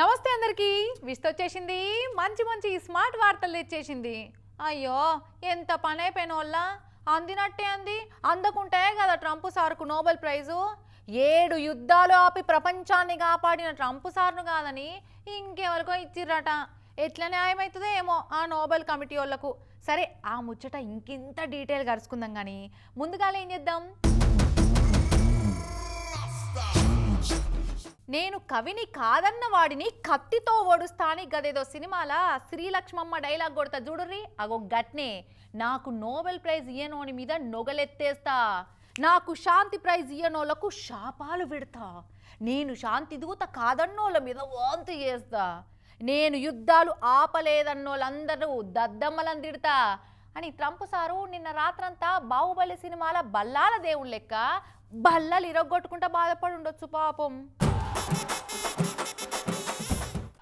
నమస్తే అందరికీ. విష్త వచ్చేసింది. మంచి మంచి స్మార్ట్ వార్తలు తెచ్చేసింది. అయ్యో ఎంత పని అయిపోయిన వల్ల అందినట్టే అంది. అందకుంటే కదా ట్రంప్ సార్కు నోబెల్ ప్రైజు. 7 యుద్ధాలు ఆపి ప్రపంచాన్ని కాపాడిన ట్రంప్ సార్ను కాదని ఇంకెవరికో ఇచ్చిర్రట. ఎట్లా న్యాయమవుతుందో ఏమో ఆ నోబెల్ కమిటీ వాళ్ళకు. సరే ఆ ముచ్చట ఇంకింత డీటెయిల్ గరుచుకుందాం. కానీ ముందుగా ఏం చేద్దాం, నేను కవిని కాదన్న వాడిని కత్తితో ఓడుస్తాని గదేదో సినిమాల శ్రీలక్ష్మమ్మ డైలాగ్ కొడతా చూడుర్రి. అగో గట్నే నాకు నోబెల్ ప్రైజ్ ఇయ్యనోని మీద నొగలెత్తేస్తా, నాకు శాంతి ప్రైజ్ ఇయ్యనోళ్లకు శాపాలు పెడతా, నేను శాంతి దూత కాదన్నోళ్ళ మీద వాంతి చేస్తా, నేను యుద్ధాలు ఆపలేదన్నోళ్ళందరూ దద్దమ్మలను తిడతా అని ట్రంప్ సారు నిన్న రాత్రంతా బాహుబలి సినిమాల బల్లాల దేవుళ్ళ లెక్క బల్లలు ఇరగొట్టుకుంటా బాధపడి ఉండొచ్చు పాపం.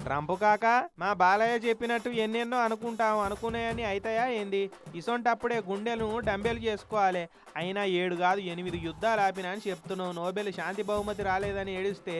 ట్రంప్ కాక మా బాలయ్య చెప్పినట్టు ఎన్నెన్నో అనుకునేయని అవుతాయా ఏంది? ఇసొంటప్పుడే గుండెలను డంబెలు చేసుకోవాలి. అయినా 7 కాదు 8 యుద్ధాలు ఆపినా అని చెప్తున్నావు. నోబెల్ శాంతి బహుమతి రాలేదని ఏడిస్తే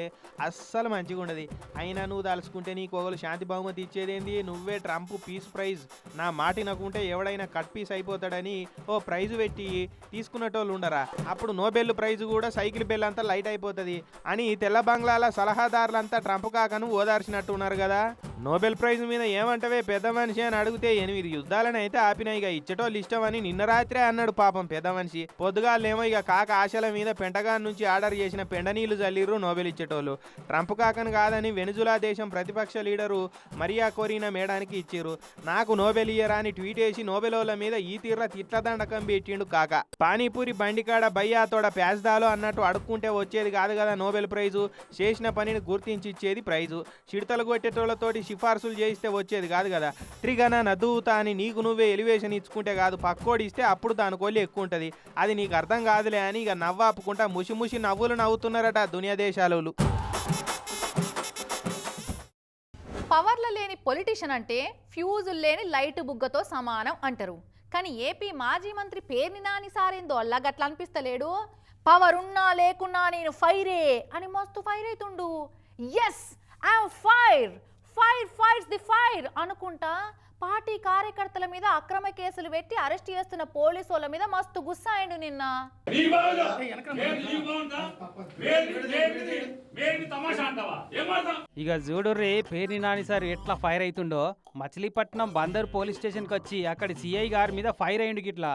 అస్సలు మంచిగా ఉండదు. అయినా నువ్వు తలుసుకుంటే నీకు ఒకరు శాంతి బహుమతి ఇచ్చేదేంది? నువ్వే ట్రంప్ పీస్ ప్రైజ్ నా మాట నకుంటే ఎవడైనా కట్ పీస్ అయిపోతాడని ఓ ప్రైజ్ పెట్టి తీసుకునేటోళ్ళు ఉండరా? అప్పుడు నోబెల్ ప్రైజ్ కూడా సైకిల్ బెల్ అంతా లైట్ అయిపోతుంది అని తెల్ల బంగ్లాల సలహాదారులంతా ట్రంప్ కాకను ఓదార్చినట్టు ఉన్నారు కదా. నోబెల్ ప్రైజ్ మీద ఏమంటవే పెద్ద మనిషి అని అడిగితే 8 యుద్ధాలను అయితే ఆపినాయి, ఇక ఇచ్చటోళ్ళు ఇష్టం అని నిన్న రాత్రే అన్నాడు పాపం పెద్ద మనిషి. పొద్దుగాలేమో ఇక కాక ఆశల మీద పెంటగాన్ నుంచి ఆర్డర్ చేసిన పెండనీళ్లు జల్లిర్రు నోబెల్ ఇచ్చేటోళ్ళు. ట్రంప్ కాకను కాదని వెనుజులా దేశం ప్రతిపక్ష లీడరు మరియా కొరీనా మేడానికి ఇచ్చిర్రు. నాకు నోబెల్ ఇయ్యరా అని ట్వీట్ చేసి నోబెలోల మీద ఈ తీర్ల తిట్ల దండకం పెట్టిండు కాక. పానీపూరి బండికాడ బయ్యాతోడ ప్యాస్దాలో అన్నట్టు అడుక్కుంటే వచ్చేది కాదు కదా నోబెల్ ప్రైజు. చేసిన పనిని గుర్తించి ఇచ్చేది ప్రైజు. చిడతలు కొట్టేటోళ్లతోటి సిఫార్సులు చేయిస్తే వచ్చేది కాదు కదా. ట్రిగన నదువుతా అని నీకు నువ్వే ఎలివేషన్ ఇచ్చుకుంటే కాదు, పక్కోడి ఇస్తే అప్పుడు దానికోళ్ళు ఎక్కువ ఉంటుంది. అది నీకు అర్థం కాదులే అని ఇక నవ్వాపుకుంటా ముసి నవ్వులు నవ్వుతున్నారట దునియా దేశాలు. పవర్లు లేని పొలిటీషియన్ అంటే ఫ్యూజులు లేని లైట్ బుగ్గతో సమానం అంటారు. కానీ ఏపీ మాజీ మంత్రి పేర్ని నాని సారేందో అల్లా గట్లా అనిపిస్తలేడు. పవర్ ఉన్నా లేకున్నా నేను ఫైరే అని మస్తు ఫైర్ అవుతుండు. Yes I'm fire, fire fights the fire అనుకుంటా పార్టీ కార్యకర్తల మీద అక్రమ కేసులు పెట్టి అరెస్ట్ చేస్తున్న పోలీసు వాళ్ళ మీద మస్తు గుస్సా అయిండు నిన్న. ఇక చూడుర్రి పేర్ని నాని సార్ ఎట్లా ఫైర్ అవుతుండో. మచిలీపట్నం బందర్ పోలీస్ స్టేషన్ కి వచ్చి అక్కడి సిఐ గారి మీద ఫైర్ అయిండు గిట్లా.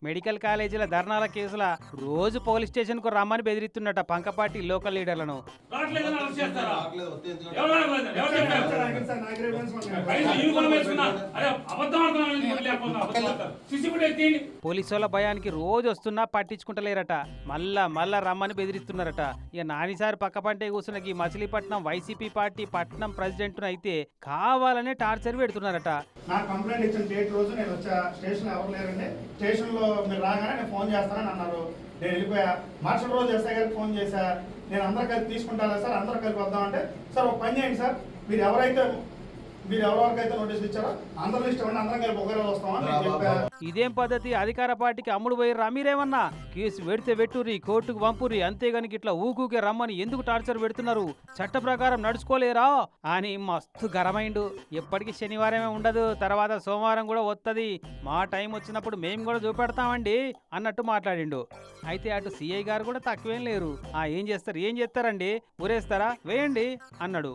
మెడికల్ కాలేజీల ధర్నాల కేసుల రోజు పోలీస్ స్టేషన్ కు రమ్మని బెదిరిస్తున్నట పంకపాటి లోకల్ లీడర్లను. పోలీసుల భయానికి రోజు వస్తున్నా పట్టించుకుంటలేరట. మళ్ళా రమ్మని బెదిరిస్తున్నారట. ఇక నానిసారి పక్కపంటే కూర్చున్న ఈ మచిలీపట్నం వైసీపీ పార్టీ పట్నం ప్రెసిడెంట్ అయితే కావాలనే టార్చర్ పెడుతున్నారట. స్టేషన్ లో మీరు రాగానే నేను ఫోన్ చేస్తానని అన్నారు. నేను వెళ్ళిపోయా. మరుసటి రోజు ఎస్ఐ గారికి ఫోన్ చేశా. నేను అందరు కలిపి తీసుకుంటారా సార్, అందరు కలిపి వద్దామంటే సార్ ఒక పని చేయండి సార్, మీరు ఎవరెవరికైతే నోటీసులు ఇచ్చారో అందరూ ఇష్టం అందరం కలిపి ఒకరే వస్తామని చెప్పా. ఇదేం పద్ధతి? అధికార పార్టీకి అమ్ముడు పోయిర్రా మీరేమన్నా? కేసు పెడితే పెట్టుర్రి, కోర్టుకు పంపుర్రి, అంతేగాని ఇట్లా ఊకూకే రమ్మని ఎందుకు టార్చర్ పెడుతున్నారు? చట్ట ప్రకారం నడుచుకోలేరా అని మస్తు గరమైండు. ఎప్పటికీ శనివారమే ఉండదు, తర్వాత సోమవారం కూడా వస్తుంది. మా టైం వచ్చినప్పుడు మేము కూడా చూపెడతామండి అన్నట్టు మాట్లాడిండు. అయితే అటు సిఐ గారు కూడా తక్కువేం లేరు. ఏం చేస్తారండి, ఊరేస్తారా, వేయండి అన్నాడు.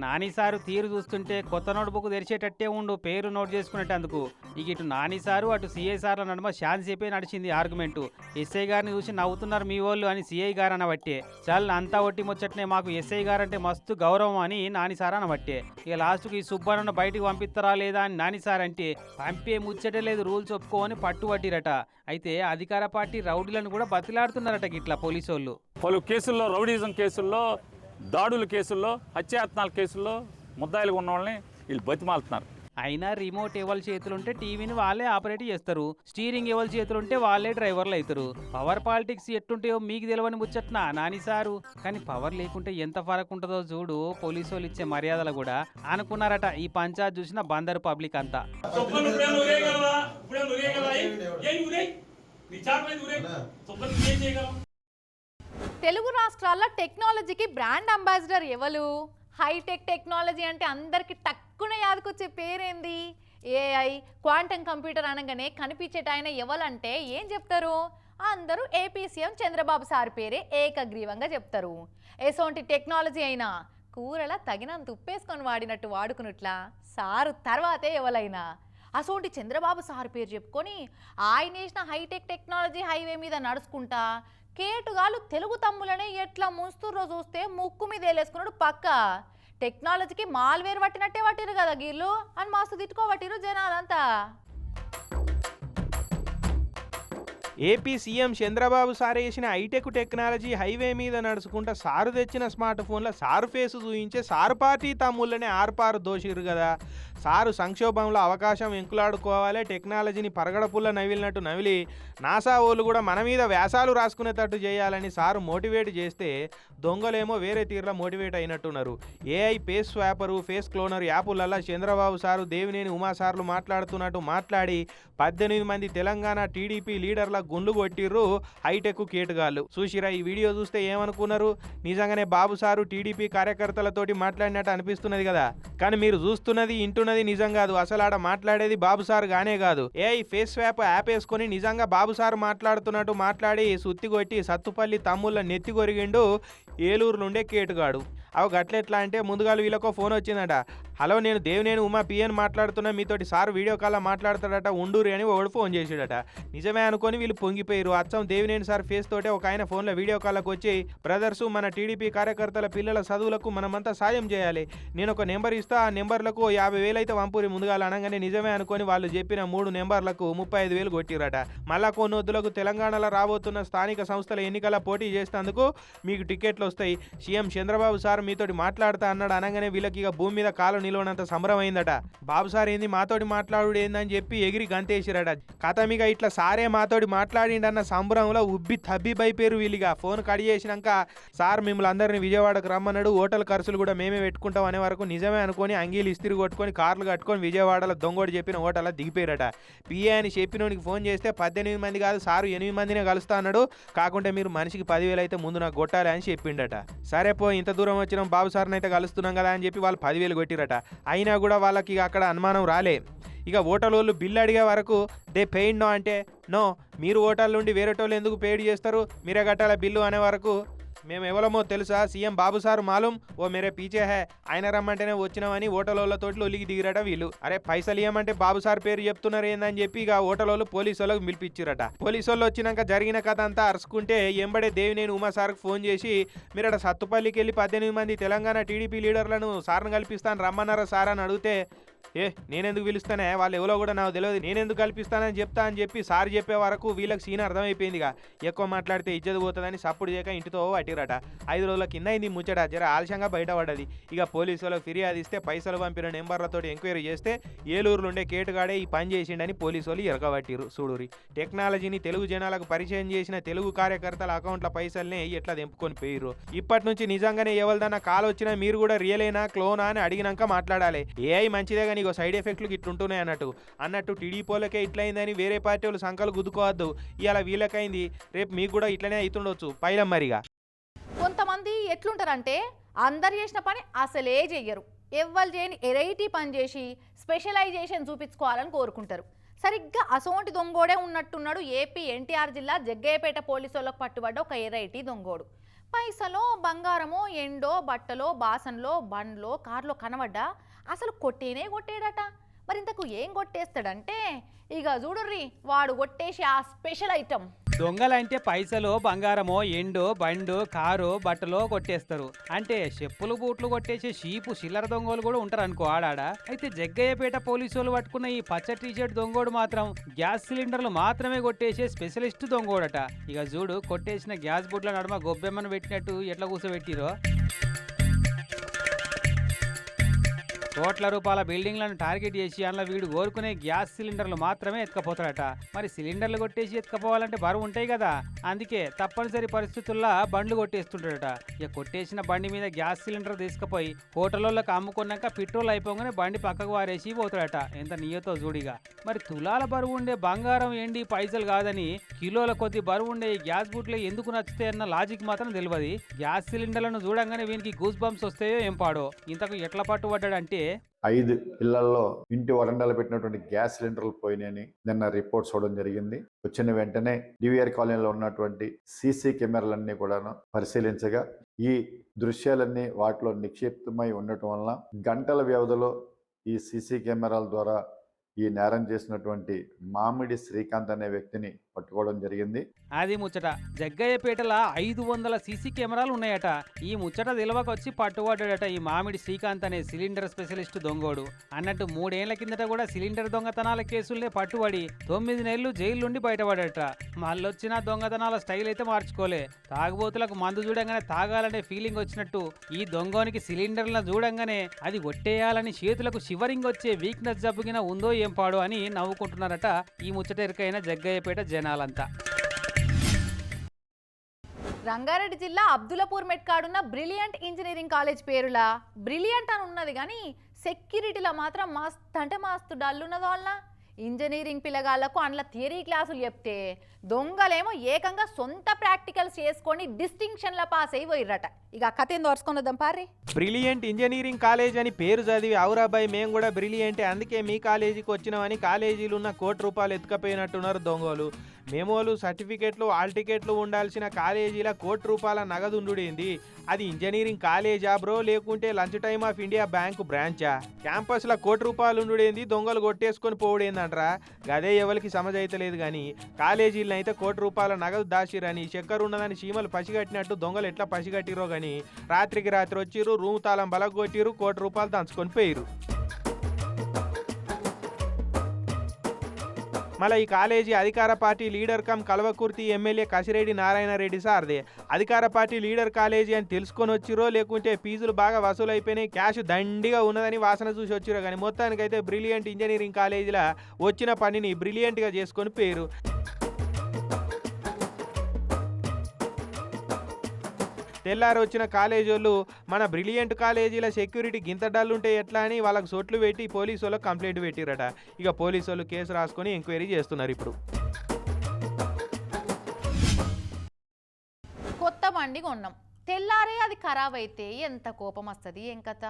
నాని సారు తీరు చూస్తుంటే కొత్త నోట్బుక్ తెరిచేటట్టే ఉండు, పేరు నోట్ చేసుకునేటందుకు. ఇక ఇటు నాని సారు అటు సిఐ సార్ల నడుమ శాంతిసేపే నడిచింది ఆర్గ్యుమెంట్. ఎస్ఐ గారిని చూసి నవ్వుతున్నారు మీ వాళ్ళు అని సిఐ గారు అనబట్టే. చాలు అంతా ఒట్టి ముచ్చట్నే, మాకు ఎస్ఐ గారు అంటే మస్తు గౌరవం అని నాని సార్ అనబట్టే. ఇక లాస్ట్కి ఈ సుబ్బన్నను బయటికి పంపిస్తారా లేదా అని నాని సార్ అంటే పంపే ముచ్చటే లేదు, రూల్స్ ఒప్పుకోని పట్టుబట్టిరట. అయితే అధికార పార్టీ రౌడీలను కూడా బతిలాడుతున్నారట ఇట్లా పోలీసు వాళ్ళు. పలు కేసుల్లో, రౌడీజం కేసుల్లో, దాడుల కేసుల్లో, హత్యాయత్నాల కేసుల్లో ముద్దాయిలుగా ఉన్న వాళ్ళని వీళ్ళు బతిమాలుతున్నారు. అయినా రిమోట్ ఎవరి చేతులుంటే టీవీని వాళ్ళే ఆపరేట్ చేస్తారు, స్టీరింగ్ ఎవరి చేతులుంటే వాళ్ళే డ్రైవర్లు అవుతారు. పవర్ పాలిటిక్స్ ఎట్టుంటాయో మీకు తెలియని ముచ్చట్నా నాని సారు. కానీ పవర్ లేకుంటే ఎంత ఫరక్ ఉంటుందో చూడు పోలీసు వాళ్ళు ఇచ్చే మర్యాదలు కూడా అనుకున్నారట ఈ పంచాయత్ చూసిన బందరు పబ్లిక్ అంతా. తెలుగు రాష్ట్రాల్లో టెక్నాలజీకి బ్రాండ్ అంబాసిడర్ ఎవరు? హైటెక్ టెక్నాలజీ అంటే అందరికి టక్కున యాదకొచ్చే పేరేంది? ఏఐ, క్వాంటమ్ కంప్యూటర్ అనగానే కనిపించేట ఆయన ఎవరంటే ఏం చెప్తారు? అందరూ ఏపీ సీఎం చంద్రబాబు సార్ పేరే ఏకగ్రీవంగా చెప్తారు. ఎసోంటి టెక్నాలజీ అయినా కూరల తగినంత ఉప్పేసుకొని వాడినట్టు వాడుకున్నట్లా సారు తర్వాతే ఎవరైనా. అసోంటి చంద్రబాబు సార్ పేరు చెప్పుకొని ఆయన వేసిన హైటెక్ టెక్నాలజీ హైవే మీద నడుచుకుంటా కేటుగాలు తెలుగు తమ్ములనే ఎట్లా ముంచుతుర్రో చూస్తే ముక్కు మీద వేలేసుకున్నాడు పక్క. టెక్నాలజీకి మాల్వేర్ పట్టినట్టే పట్టిరు కదా గీళ్ళు అని మస్తు తిట్టుకోబట్టిరు జనాలంతా. ఏపీ సీఎం చంద్రబాబు సార్ వేసిన హైటెక్ టెక్నాలజీ హైవే మీద నడుచుకుంటా సారు తెచ్చిన స్మార్ట్ ఫోన్లో సారు ఫేస్ చూయించే సారు పార్టీ తమ్ముళ్ళనే ఆర్పారు దోషిరు కదా. సారు సంక్షోభంలో అవకాశం ఎంకులాడుకోవాలి, టెక్నాలజీని పరగడపుల్ల నవిలినట్టు నవిలి నాసా వాళ్ళు కూడా మన మీద వ్యాసాలు రాసుకునేటట్టు చేయాలని సారు మోటివేట్ చేస్తే దొంగలేమో వేరే తీరులో మోటివేట్ అయినట్టున్నారు. AI face swapper, face cloner యాపులల్లా చంద్రబాబు సారు దేవినేని ఉమాసార్లు మాట్లాడుతున్నట్టు మాట్లాడి 18 మంది తెలంగాణ టీడీపీ లీడర్ల గుండ్లు కొట్టిర్రు హైటెక్ కేటుగాళ్ళు. చూసిరా ఈ వీడియో చూస్తే ఏమనుకున్నారు? నిజంగానే బాబు సారు టీడీపీ కార్యకర్తలతోటి మాట్లాడినట్టు అనిపిస్తున్నది కదా. కానీ మీరు చూస్తున్నది ఇంటున్నది నిజం కాదు. అసలు ఆడ మాట్లాడేది బాబు సార్ గానే కాదు. ఏఐ ఫేస్ స్వాప్ యాప్ వేసుకొని నిజంగా బాబు సార్ మాట్లాడుతున్నట్టు మాట్లాడి సుత్తి కొట్టి సత్తుపల్లి తమ్ముళ్ళ నెత్తి కొరిగిండు ఏలూరు నుండే కేటుగాడు. అవి గట్లెట్లా అంటే ముందుగా వీళ్ళకో ఫోన్ వచ్చిందట. హలో, నేను దేవినేని ఉమా పిఎన్ మాట్లాడుతున్నా, మీతోటి సార్ వీడియో కాల్లో మాట్లాడతాడట, ఉండూరి అని ఒకడు ఫోన్ చేసాడట. నిజమే అనుకొని వీళ్ళు పొంగిపోయారు. అచ్చం దేవినేని సార్ ఫేస్ తోటే ఒక ఆయన ఫోన్లో వీడియో కాల్లోకి వచ్చి, బ్రదర్సు మన టీడీపీ కార్యకర్తల పిల్లల చదువులకు మనమంతా సాయం చేయాలి, నేను ఒక నెంబర్ ఇస్తా, ఆ నెంబర్లకు 50,000 అయితే వంపూరి ముందుగా అనగానే నిజమే అనుకొని వాళ్ళు చెప్పిన 3 నెంబర్లకు 35,000 కొట్టిరట. మళ్ళా కొన్ని వద్దులకు తెలంగాణలో రాబోతున్న స్థానిక సంస్థల ఎన్నికల పోటీ చేసేందుకు మీకు టికెట్లు వస్తాయి, సీఎం చంద్రబాబు సార్ మీతోటి మాట్లాడుతా అన్నాడు. అనగానే వీళ్ళకి ఇక భూమి మీద కాలు నిలవనంత సంబరం అయిందట. బాబు సార్ ఏంది మాతోటి మాట్లాడు ఏందని చెప్పి ఎగిరి గంతేసిరట. కథమిగా ఇట్లా సారే మాతోటి మాట్లాడిండన్న సంబరంలో ఉబ్బి తబ్బిబైపోయారు వీళ్ళిగా. ఫోన్ కడి చేసినాక సార్ మిమ్మల్ని అందరినీ విజయవాడకు రమ్మన్నాడు, హోటల్ ఖర్చులు కూడా మేమే పెట్టుకుంటాం అనే వరకు నిజమే అనుకొని అంగీలు ఇస్తిరి కొట్టుకొని కార్లు కట్టుకొని విజయవాడలో దొంగోడు చెప్పిన హోటల్లో దిగిపోయారట. పిఏ అని చెప్పినోనికి ఫోన్ చేస్తే 18 మంది కాదు సారు 8 మందినే కలుస్తా అన్నాడు, కాకుంటే మీరు మనిషికి 10,000 అయితే ముందు నాకు కొట్టాలి అని చెప్పిండట. సరే పో, ఇంత దూరం వచ్చినాం, బాబు సార్ని అయితే కలుస్తున్నాం కదా అని చెప్పి వాళ్ళు 10,000 కొట్టిరట. అయినా కూడా వాళ్ళకి అక్కడ అనుమానం రాలే. ఇక ఓటర్ల వాళ్ళు బిల్లు అడిగే వరకు దే పెయిడ్ నో అంటే నో, మీరు ఓటర్ల నుండి వేరేటోళ్ళు ఎందుకు పెయిడ్ చేస్తారు, మీరే కట్టాల బిల్లు అనే వరకు మేము ఎవరమో తెలుసా, సీఎం బాబు సార్ మాలూం, ఓ మేరే పీచే హే, ఆయన రమ్మంటేనే వచ్చినామని ఓటర్లతోటి ఒలిగి దిగిరట వీళ్ళు. అరే పైసలు ఇవ్వమంటే బాబు సార్ పేరు చెప్తున్నారు ఏందని చెప్పి ఇక ఓటర్లు పోలీసు వాళ్ళకి పిలిపించారట. పోలీసు వాళ్ళు వచ్చినాక జరిగిన కథ అంతా అరుచుకుంటే ఎంబడే దేవినేని ఉమా సార్కి ఫోన్ చేసి, మీరు అక్కడ సత్తుపల్లికి వెళ్ళి 18 మంది తెలంగాణ టీడీపీ లీడర్లను సార్ని కల్పిస్తాను రమ్మన్నారా సార్ అని అడిగితే, నేనెందుకు పిలుస్తానే, వాళ్ళు ఎవరో కూడా నాకు తెలియదు, నేనెందుకు కల్పిస్తానని చెప్తా అని చెప్పి సార్ చెప్పే వరకు వీళ్ళకి సీన్ అర్థమైపోయిందిగా. ఎక్కువ మాట్లాడితే ఇజ్జత్ పోతుందని సప్పుడు చేయక ఇంటితో పట్టిరట. 5 రోజుల కింద అయింది ముచ్చట, జర ఆలస్యంగా బయటపడ్డది. ఇక పోలీసు వాళ్ళకి ఫిర్యాదు ఇస్తే పైసలు పంపిన నెంబర్లతో ఎంక్వైరీ చేస్తే ఏలూరు నుండే కేటుగాడే ఈ పని చేసిండని పోలీసు వాళ్ళు ఎరగబట్టిరు. చూడురి, టెక్నాలజీని తెలుగు జనాలకు పరిచయం చేసిన తెలుగు కార్యకర్తల అకౌంట్ల పైసల్ని ఎట్లా తెంపుకొని పోయిర్రు. ఇప్పటి నుంచి నిజంగానే ఎవరిదన్నా కాల్ వచ్చినా మీరు కూడా రియలేనా క్లోనా అని అడిగినాక మాట్లాడాలి. ఏఐ మంచిదే కానీ సైడ్ ఎఫెక్ట్లు ఇట్లుంటున్నాయి అన్నట్టు టీడీపీలకే ఇట్లయిందని వేరే పార్టీ వాళ్ళు సంకలు గుద్దుకోవద్దు. ఇవాళ వీళ్ళకైంది, రేపు మీకు కూడా ఇట్లనే అవుతుండొచ్చు. పైలం మరిగా కొంతమంది ఎట్లుంటారంటే అందరు చేసిన పని అసలే చెయ్యరు, ఎవ్వరు చేయని ఎరైటీ పని చేసి స్పెషలైజేషన్ చూపించుకోవాలని కోరుకుంటారు. సరిగ్గా అసోంటి దొంగోడే ఉన్నట్టున్నాడు ఏపీ ఎన్టీఆర్ జిల్లా జగ్గయ్యపేట పోలీసు వాళ్ళకు పట్టుబడ్డ ఒక ఎరైటీ దొంగోడు. పైసలో, బంగారమో, ఎండో, బట్టలో, బాసన్లో, బండ్లో, కార్లో కనబడ్డా అసలు కొట్టేడట. మరి ఇంతకు ఏం కొట్టేస్తాడంటే ఇక చూడుర్రి, వాడు కొట్టేసి ఆ స్పెషల్ ఐటమ్. దొంగలంటే పైసలు, బంగారమో, ఎండో, బండు, కారు, బట్టలో కొట్టేస్తారు. అంటే చెప్పులు, బూట్లు కొట్టేసే షీపు చిల్లర దొంగలు కూడా ఉంటారు అనుకో ఆడాడ. అయితే జగ్గయ్యపేట పోలీసు వాళ్ళు పట్టుకున్న ఈ పచ్చ టీషర్ట్ దొంగోడు మాత్రం గ్యాస్ సిలిండర్లు మాత్రమే కొట్టేసే స్పెషలిస్ట్ దొంగోడట. ఇక చూడు, కొట్టేసిన గ్యాస్ బుడ్ల నడుమ గొబ్బెమ్మను పెట్టినట్టు ఎట్లా కూర్చోబెట్టిరో. కోట్ల రూపాయల బిల్డింగ్లను టార్గెట్ చేసి అందులో వీడు కోరుకునే గ్యాస్ సిలిండర్లు మాత్రమే ఎత్తుకపోతాడట. మరి సిలిండర్లు కొట్టేసి ఎత్తుకపోవాలంటే బరువు ఉంటాయి కదా, అందుకే తప్పనిసరి పరిస్థితుల్లో బండ్లు కొట్టేస్తుంటాడట. ఇక కొట్టేసిన బండి మీద గ్యాస్ సిలిండర్ తీసుకుపోయి హోటళ్ళకి అమ్ముకున్నాక పెట్రోల్ అయిపోగానే బండి పక్కకు వారేసి పోతాడట. ఎంత నియతో జూడిగా. మరి తులాల బరువు ఉండే బంగారం ఏంటి పైసలు కాదని కిలోల కొద్ది బరువు ఉండే ఈ గ్యాస్ బుట్లు ఎందుకు నచ్చుతాయన్న లాజిక్ మాత్రం తెలియదు. గ్యాస్ సిలిండర్లను చూడంగానే వీనికి గూస్ బంప్స్ వస్తాయో ఏం పాడో. ఇంతకు ఎట్లా పట్టుబడ్డాడంటే 5 ఇళ్లలో ఇంటి వరండాలో పెట్టినటువంటి గ్యాస్ సిలిండర్లు పోయినాయని నిన్న రిపోర్ట్స్ చూడడం జరిగింది. వచ్చిన వెంటనే డివిఆర్ కాలనీలో ఉన్నటువంటి సీసీ కెమెరాలన్నీ కూడా పరిశీలించగా ఈ దృశ్యాలన్నీ వాటిలో నిక్షిప్తమై ఉండటం వలన గంటల వ్యవధిలో ఈ సీసీ కెమెరాల ద్వారా ఈ నేరం చేసినటువంటి మామిడి శ్రీకాంత్ అనే వ్యక్తిని పట్టుకోవడం జరిగింది. అది ముచ్చట. జగ్గయ్యపేటలో 500 సీసీ కెమెరాలు ఉన్నాయట. ఈ ముచ్చట తెలవకొచ్చి పట్టుబడ్డాడట ఈ మామిడి శ్రీకాంత్ అనే సిలిండర్ స్పెషలిస్ట్ దొంగోడు. అన్నట్టు 3 ఏళ్ల కిందట కూడా సిలిండర్ దొంగతనాల కేసులే పట్టుబడి 9 నెలలు జైలు నుండి బయటపడట. మళ్ళొచ్చిన దొంగతనాల స్టైల్ అయితే మార్చుకోలే. తాగుబోతులకు మందు చూడంగానే తాగాలనే ఫీలింగ్ వచ్చినట్టు ఈ దొంగోనికి సిలిండర్లను చూడంగానే అది కొట్టేయాలని చేతులకు షివరింగ్ వచ్చే వీక్నెస్ జబ్బుగిన ఉందో ఏం పాడు అని నవ్వుకుంటున్నారట ఈ ముచ్చట ఎరుకైన జగ్గయ్యపేట జనాలంతా. రంగారెడ్డి జిల్లా అబ్దులాపూర్ మెట్కాడున్న బ్రిలియంట్ ఇంజనీరింగ్ కాలేజ్ పేరులా బ్రిలియంట్ అని ఉన్నది కానీ సెక్యూరిటీలో మాత్రం మస్తు అంటే మస్తు డల్లున్నదో వల్ల. ఇంజనీరింగ్ పిల్లగాళ్లకు అందులో థియరీ క్లాసులు చెప్తే దొంగలేమో ఏకంగా సొంత ప్రాక్టికల్స్ చేసుకొని డిస్టింక్షన్ల పాస్ అయిపోయిర్రట. ఇక కథ ఏందో వరుసుకున్నదాం పారి. బ్రిలియంట్ ఇంజనీరింగ్ కాలేజ్ అని పేరు చదివి అవురాబాయ్ మేము కూడా బ్రిలియంటే అందుకే మీ కాలేజీకి వచ్చినామని కాలేజీలు ఉన్న ₹1 ఎత్తుకపోయినట్టున్నారు దొంగలు. మెమోలు సర్టిఫికెట్లు ఆల్ టికెట్లు ఉండాల్సిన కాలేజీల ₹1 నగదు ఉండుడేంది. అది ఇంజనీరింగ్ కాలేజా బ్రో లేకుంటే lunch time of India bank బ్రాంచా? క్యాంపస్లో ₹1 ఉండుడేంది దొంగలు కొట్టేసుకొని పోవుడేందంటరా. గదే ఎవరికి సమజ్ అయితలేదు కానీ కాలేజీలను అయితే ₹1 నగదు దాచిరని చక్కెర ఉన్నదని చీమలు పసిగట్టినట్టు దొంగలు ఎట్లా పసిగట్టిరో కానీ రాత్రికి రాత్రి వచ్చిర్రు, రూమ్ తాళం బలగొట్టిరు, ₹1 దంచుకొని పోయిరు. మళ్ళీ ఈ కాలేజీ అధికార party leader cum Kalwakurthy MLA Kasireddy Narayana Reddy సార్దే. అధికార పార్టీ లీడర్ కాలేజీ అని తెలుసుకొని వచ్చిరో లేకుంటే ఫీజులు బాగా వసూలు అయిపోయినాయి, క్యాష్ దండిగా ఉన్నదని వాసన చూసి వచ్చిరో కానీ మొత్తానికైతే బ్రిలియంట్ ఇంజనీరింగ్ కాలేజీలో వచ్చిన పనిని బ్రిలియంట్గా చేసుకొని పోయిరు. తెల్లారి వచ్చిన కాలేజీ వాళ్ళు మన బ్రిలియంట్ కాలేజీల సెక్యూరిటీ గింత డల్లుంటే ఎట్లా అని వాళ్ళకి సొట్లు పెట్టి పోలీసు వాళ్ళకి కంప్లైంట్ పెట్టిరట. ఇక పోలీసు వాళ్ళు కేసు రాసుకొని ఎంక్వైరీ చేస్తున్నారు. ఇప్పుడు కొత్త బండి కొన్నాం, తెల్లారే అది ఖరాబ్ అయితే ఎంత కోపం వస్తుంది ఏం కథ.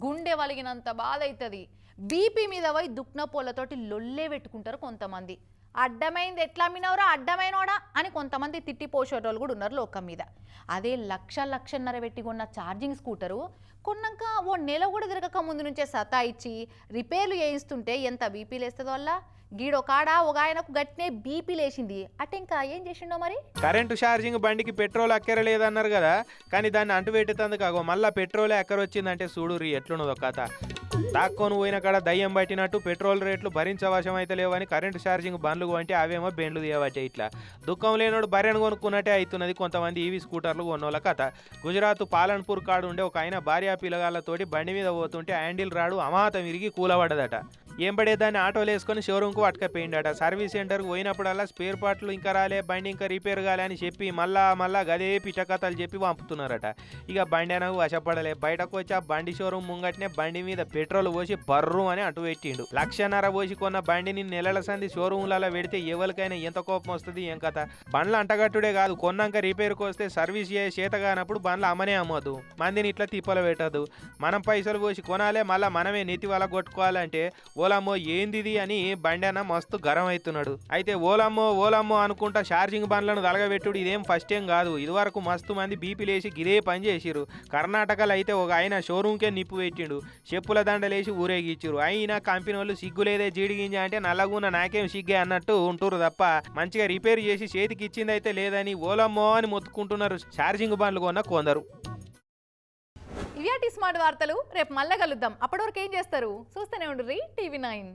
గుండె వలిగినంత బాధ అవుతుంది. బీపీ మీద పోయి దుక్న పూలతోటి లొల్లే పెట్టుకుంటారు కొంతమంది. అడ్డమైంది ఎట్లా అమ్మినవరా అడ్డమైనోడా అని కొంతమంది తిట్టిపోసేటోళ్ళు కూడా ఉన్నారు లోకం మీద. అదే లక్షన్నర పెట్టి కొన్న ఛార్జింగ్ స్కూటరు కొన్నాక ఓ నెల కూడా తిరగక ముందు నుంచే సతాయిచ్చి రిపేర్లు చేయిస్తుంటే ఎంత బీపీ లేస్తుందో వల్ల. గీడొకాడ ఒక ఆయనకు గట్టినే బీపీ లేచింది. అటు ఇంకా ఏం చేసిండో మరి. కరెంటు ఛార్జింగ్ బండికి పెట్రోల్ అక్కరలేదన్నారు కదా, కానీ దాన్ని అంటుపెట్టేందుకు అగో మళ్ళీ పెట్రోలే అక్కరొచ్చిందంటే చూడుర్రి ఎట్లున్నదో కథ. తాక్కొని పోయిన కాడ దయ్యం పట్టినట్టు పెట్రోల్ రేట్లు భరించవశం అయితే లేవని కరెంటు ఛార్జింగ్ బండ్లు అంటే అవేమో బెండ్లు తీయవచ్చే. ఇట్లా దుఃఖం లేనోడు బర్రెను కొనుక్కున్నట్టే అవుతున్నది కొంతమంది ఈవీ స్కూటర్లు కొన్నోళ్ళ కథ. గుజరాత్ పాలన్పూర్ కాడు ఉండే ఒక ఆయన భార్యా పిల్లగాళ్ళతోటి బండి మీద పోతుంటే హ్యాండిల్ రాడు అమాతం విరిగి కూలబడ్డదట. ఏం పడేదాన్ని ఆటోలు వేసుకొని షోరూమ్కు పట్టుకపోయిండట. సర్వీస్ సెంటర్కి పోయినప్పుడల్లా స్పేర్ పార్ట్లు ఇంకా రాలే, బండి ఇంకా రిపేర్ కాలే అని చెప్పి మళ్ళా గదే పిచ్చకథలు చెప్పి పంపుతున్నారట. ఇక బండి అనకు వశపడలే. బయటకు వచ్చి ఆ బండి షోరూమ్ ముంగట్నే బండి మీద పెట్రోల్ పోసి బర్రు అని అటు పెట్టిండు. ₹1,50,000 పోసి కొన్న బండిని నెలల సంది షోరూమ్లలో పెడితే ఎవరికైనా ఎంత కోపం వస్తుంది ఏం కథ. బండ్లు అంటగట్టుడే కాదు, కొన్నాక రిపేర్కి వస్తే సర్వీస్ చేత కానప్పుడు బండ్లు అమ్మనే అమ్మద్దు, మందిని ఇట్లా తిప్పలు పెట్టదు. మనం పైసలు పోసి కొనాలే, మళ్ళీ మనమే నెత్తి వల్ల కొట్టుకోవాలంటే ఓలమ్మో ఏందిది అని బండి అన్న మస్తు గరం అవుతున్నాడు. అయితే ఓలమ్మో అనుకుంటా ఛార్జింగ్ బండ్లను తలగబెట్టుడు ఇదేం ఫస్ట్ ఏం కాదు. ఇదివరకు మస్తు మంది బీపీ లేచి గిరే పని చేసిరు. కర్ణాటకలో అయితే ఒక ఆయన షోరూమ్కే నిప్పు పెట్టిండు, చెప్పుల దండలేసి ఊరేగిచ్చిరు. అయినా కంపెనీ వాళ్ళు సిగ్గులేదే జీడిగింజ అంటే నల్లగున్న నాకేం సిగ్గే అన్నట్టు ఉంటురు తప్ప మంచిగా రిపేర్ చేసి చేతికి ఇచ్చింది అయితే లేదని ఓలమ్మో అని మొత్తుకుంటున్నారు ఛార్జింగ్ బండ్లు కొన్న కొందరు. ఇవాటి స్మార్ట్ వార్తలు రేపు మళ్ళా కలుద్దాం. అప్పటి వరకు ఏం చేస్తారు చూస్తూనే ఉండుర్రి TV9.